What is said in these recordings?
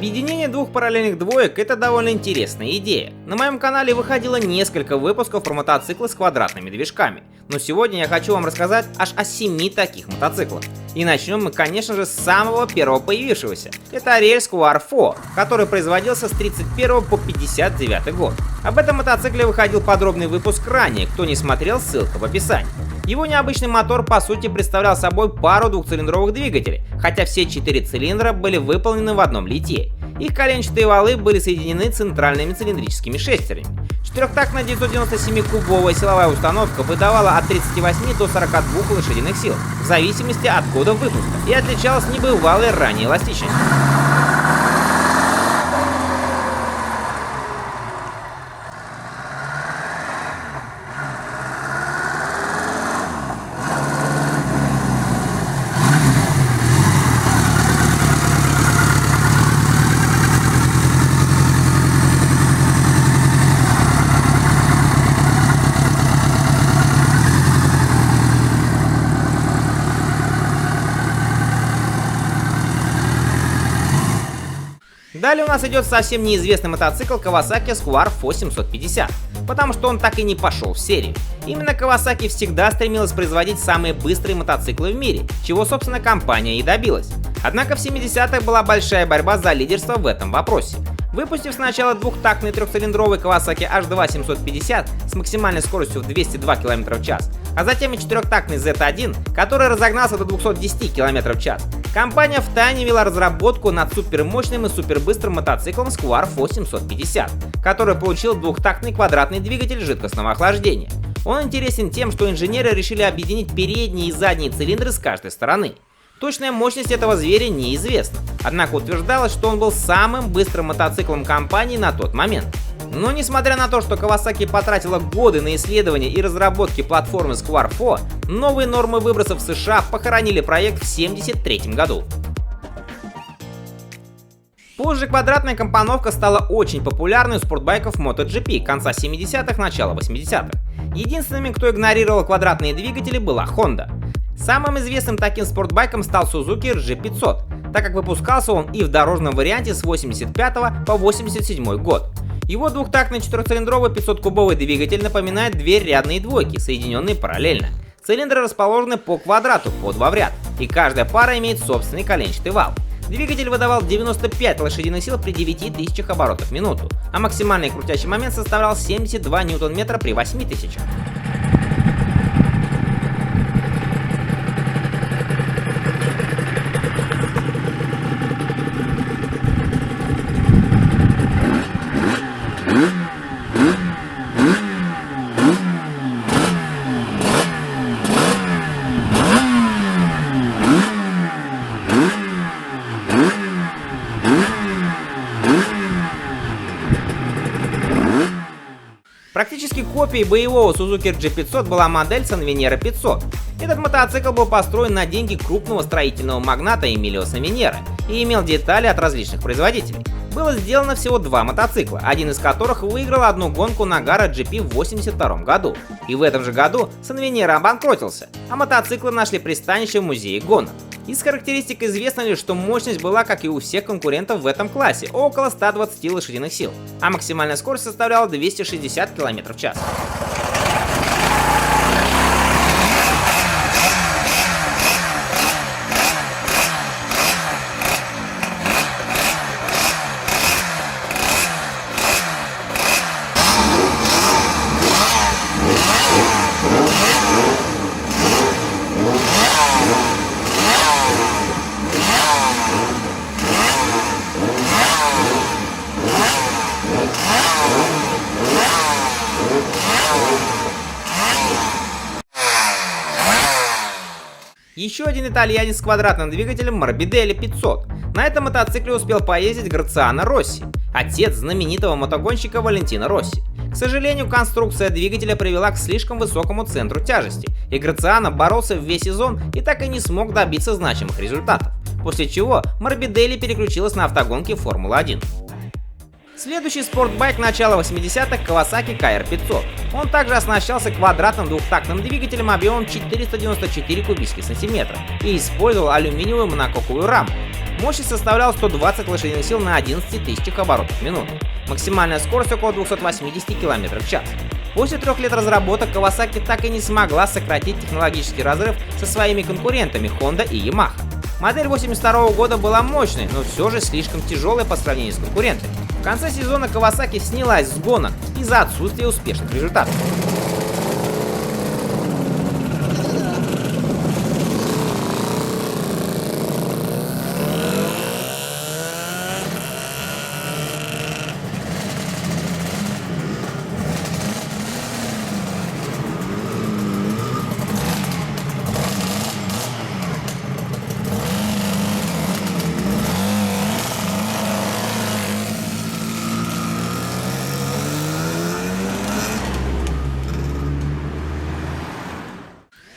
Объединение двух параллельных двоек — это довольно интересная идея. На моем канале выходило несколько выпусков про мотоциклы с квадратными движками, но сегодня я хочу вам рассказать аж о 7 таких мотоциклах. И начнем мы, конечно же, с самого первого появившегося. Это Ariel Square 4, который производился с 31 по 59 год. Об этом мотоцикле выходил подробный выпуск ранее, кто не смотрел, ссылка в описании. Его необычный мотор по сути представлял собой пару двухцилиндровых двигателей, хотя все 4 цилиндра были выполнены в одном литье. Их коленчатые валы были соединены центральными цилиндрическими шестернями. Четырехтактная 997-кубовая силовая установка выдавала от 38 до 42 лошадиных сил, в зависимости от года выпуска, и отличалась небывалой ранней эластичностью. Далее у нас идет совсем неизвестный мотоцикл Kawasaki Square 4750, потому что он так и не пошел в серию. Именно Kawasaki всегда стремилась производить самые быстрые мотоциклы в мире, чего собственно компания и добилась. Однако в 70-х была большая борьба за лидерство в этом вопросе. Выпустив сначала двухтактный трехцилиндровый Kawasaki H2 750 с максимальной скоростью в 202 км в час, а затем и четырехтактный Z1, который разогнался до 210 км в час, компания втайне вела разработку над супермощным и супербыстрым мотоциклом Square 4750, который получил двухтактный квадратный двигатель жидкостного охлаждения. Он интересен тем, что инженеры решили объединить передние и задние цилиндры с каждой стороны. Точная мощность этого зверя неизвестна, однако утверждалось, что он был самым быстрым мотоциклом компании на тот момент. Но несмотря на то, что Kawasaki потратила годы на исследования и разработки платформы Square 4, новые нормы выбросов в США похоронили проект в 1973 году. Позже квадратная компоновка стала очень популярной у спортбайков MotoGP конца 70-х, начала 80-х. Единственными, кто игнорировал квадратные двигатели, была Honda. Самым известным таким спортбайком стал Suzuki RG500, так как выпускался он и в дорожном варианте с 85 по 87 год. Его двухтактный четырехцилиндровый 500-кубовый двигатель напоминает две рядные двойки, соединенные параллельно. Цилиндры расположены по квадрату, по 2 в ряд, и каждая пара имеет собственный коленчатый вал. Двигатель выдавал 95 лошадиных сил при 9000 оборотов в минуту, а максимальный крутящий момент составлял 72 ньютон-метра при 8000. Практически копией боевого Suzuki RG500 была модель Sanvinera 500. Этот мотоцикл был построен на деньги крупного строительного магната Эмилио Санвинера и имел детали от различных производителей. Было сделано всего 2 мотоцикла, один из которых выиграл одну гонку Nagara GP в 1982 году. И в этом же году Санвинера обанкротился, а мотоциклы нашли пристанище в музее гонок. Из характеристик известно лишь, что мощность была, как и у всех конкурентов в этом классе, около 120 лошадиных сил, а максимальная скорость составляла 260 км в час. Еще один итальянец с квадратным двигателем Morbidelli 500. На этом мотоцикле успел поездить Грациано Росси, отец знаменитого мотогонщика Валентино Росси. К сожалению, конструкция двигателя привела к слишком высокому центру тяжести, и Грациано боролся весь сезон и так и не смог добиться значимых результатов, после чего Morbidelli переключилась на автогонки Формулы-1. Следующий спортбайк начала 80-х Kawasaki KR500. Он также оснащался квадратным двухтактным двигателем объемом 494 кубических сантиметра и использовал алюминиевую монококовую раму. Мощность составляла 120 лошадиных сил на 11 тысячах оборотов в минуту. Максимальная скорость около 280 км в час. После 3 лет разработок Kawasaki так и не смогла сократить технологический разрыв со своими конкурентами Honda и Yamaha. Модель 1982 года была мощной, но все же слишком тяжелой по сравнению с конкурентами. В конце сезона Kawasaki снялась с гонок из-за отсутствия успешных результатов.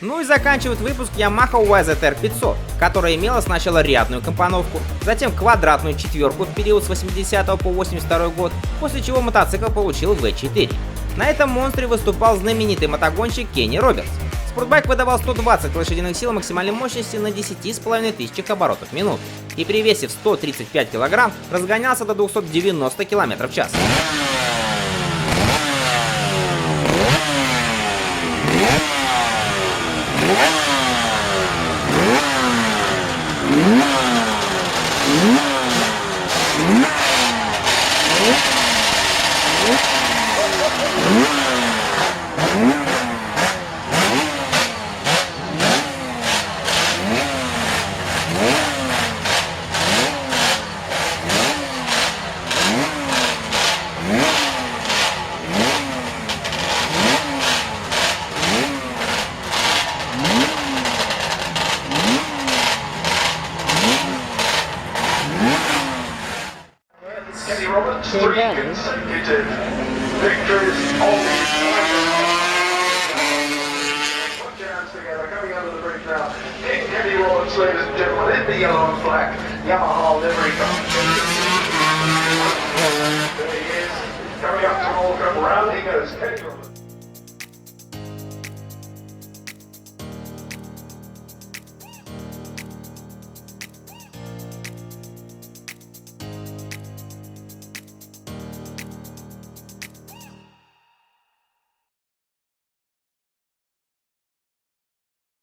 Ну и заканчивает выпуск Yamaha YZR 500, которая имела сначала рядную компоновку, затем квадратную четверку в период с 80 по 82 год, после чего мотоцикл получил V4. На этом монстре выступал знаменитый мотогонщик Кенни Робертс. Спортбайк выдавал 120 лошадиных сил максимальной мощности на 10,5 тысячах оборотов в минуту и при весе в 135 кг разгонялся до 290 км в час. Kenny Roberts, 3 consecutive victories on Put your hands together, coming under the bridge now. Kenny Roberts, ladies and gentlemen, in the yellow and black Yamaha livery. There he is, coming up to Morecambe, round he goes, Kenny Roberts.